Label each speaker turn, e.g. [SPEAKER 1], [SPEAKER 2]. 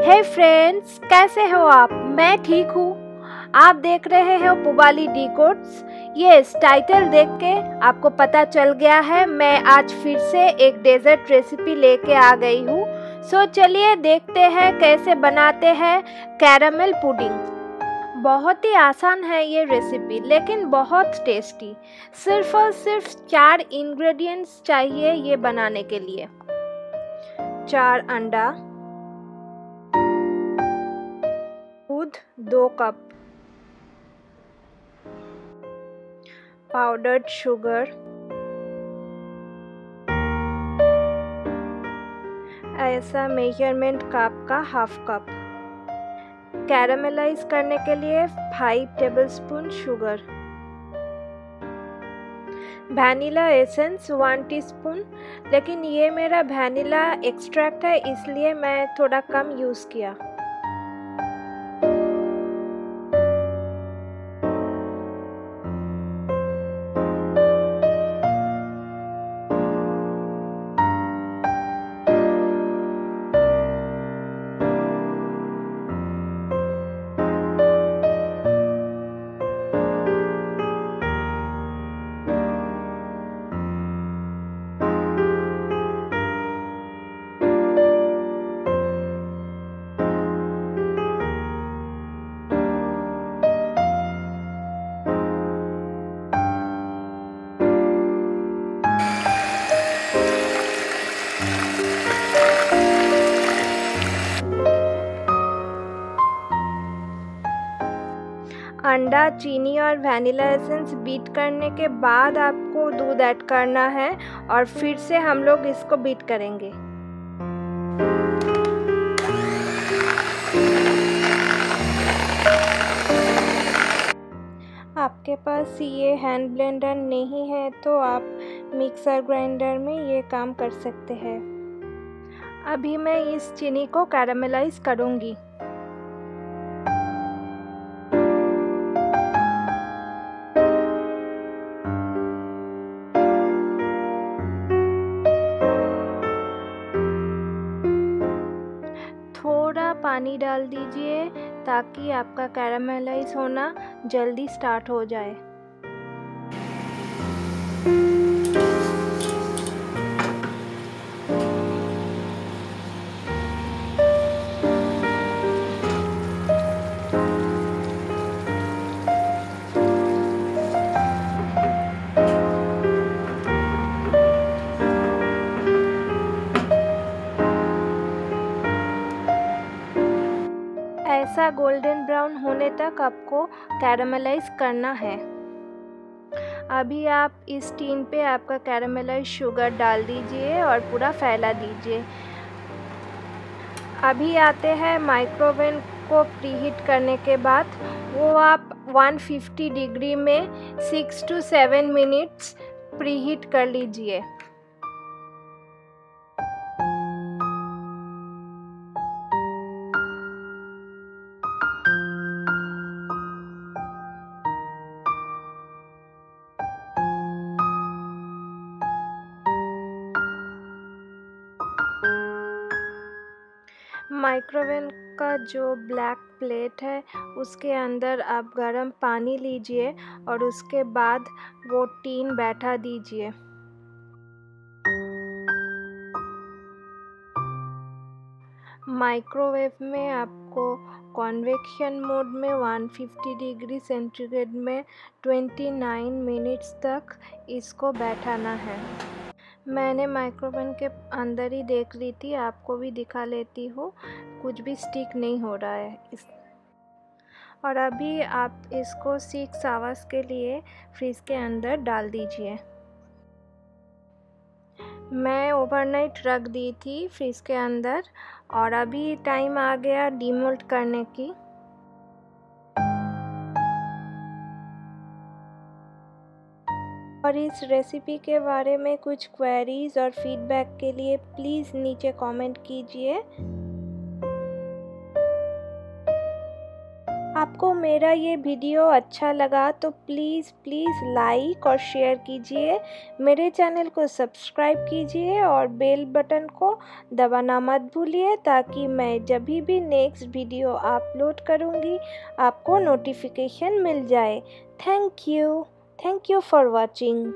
[SPEAKER 1] हे friends, कैसे हो आप? मैं ठीक हूँ। आप देख रहे हो पुबाली डिकोड्स। यस, टाइटल देख के आपको पता चल गया है मैं आज फिर से एक डेजर्ट रेसिपी लेके आ गई हूँ। सो चलिए देखते हैं कैसे बनाते हैं कैरामल पुडिंग। बहुत ही आसान है ये रेसिपी, लेकिन बहुत टेस्टी। सिर्फ और सिर्फ 4 इंग्रेडिएंट्स चाहिए ये बनाने के लिए। 4 अंडा, दूध 2 कप, पाउडर्ड शुगर, ऐसा मेजरमेंट कप का हाफ कप, कैरामलाइज करने के लिए 5 tablespoon sugar, vanilla essence 1 teaspoon, लेकिन ये मेरा वैनिला एक्सट्रैक्ट है इसलिए मैं थोड़ा कम यूज़ किया। अंडा, चीनी और वैनिला एसेंस बीट करने के बाद आपको दूध ऐड करना है और फिर से हम लोग इसको बीट करेंगे। आपके पास ये हैंड ब्लेंडर नहीं है तो आप मिक्सर ग्राइंडर में ये काम कर सकते हैं। अभी मैं इस चीनी को कैरामलाइज करूँगी। थोड़ा पानी डाल दीजिए ताकि आपका कैरामलाइज होना जल्दी स्टार्ट हो जाए। ऐसा गोल्डन ब्राउन होने तक आपको कैरामलाइज करना है। अभी आप इस टीन पे आपका कैरामलाइज शुगर डाल दीजिए और पूरा फैला दीजिए। अभी आते हैं माइक्रोवेव को प्रीहीट करने के बाद। वो आप 150 डिग्री में 6 to 7 मिनट्स प्रीहीट कर लीजिए। माइक्रोवेव का जो ब्लैक प्लेट है उसके अंदर आप गर्म पानी लीजिए और उसके बाद वो टीन बैठा दीजिए। माइक्रोवेव में आपको कन्वेक्शन मोड में 150 डिग्री सेंटीग्रेड में 29 मिनट्स तक इसको बैठाना है। मैंने माइक्रोवेव के अंदर ही देख ली थी, आपको भी दिखा लेती हूँ। कुछ भी स्टिक नहीं हो रहा है और अभी आप इसको 6 आवर्स के लिए फ्रीज के अंदर डाल दीजिए। मैं ओवरनाइट रख दी थी फ्रीज के अंदर और अभी टाइम आ गया डीमोल्ड करने की। और इस रेसिपी के बारे में कुछ क्वेरीज और फीडबैक के लिए प्लीज़ नीचे कमेंट कीजिए। आपको मेरा ये वीडियो अच्छा लगा तो प्लीज़ लाइक और शेयर कीजिए, मेरे चैनल को सब्सक्राइब कीजिए और बेल बटन को दबाना मत भूलिए, ताकि मैं जब भी नेक्स्ट वीडियो अपलोड करूँगी आपको नोटिफिकेशन मिल जाए। Thank you for watching.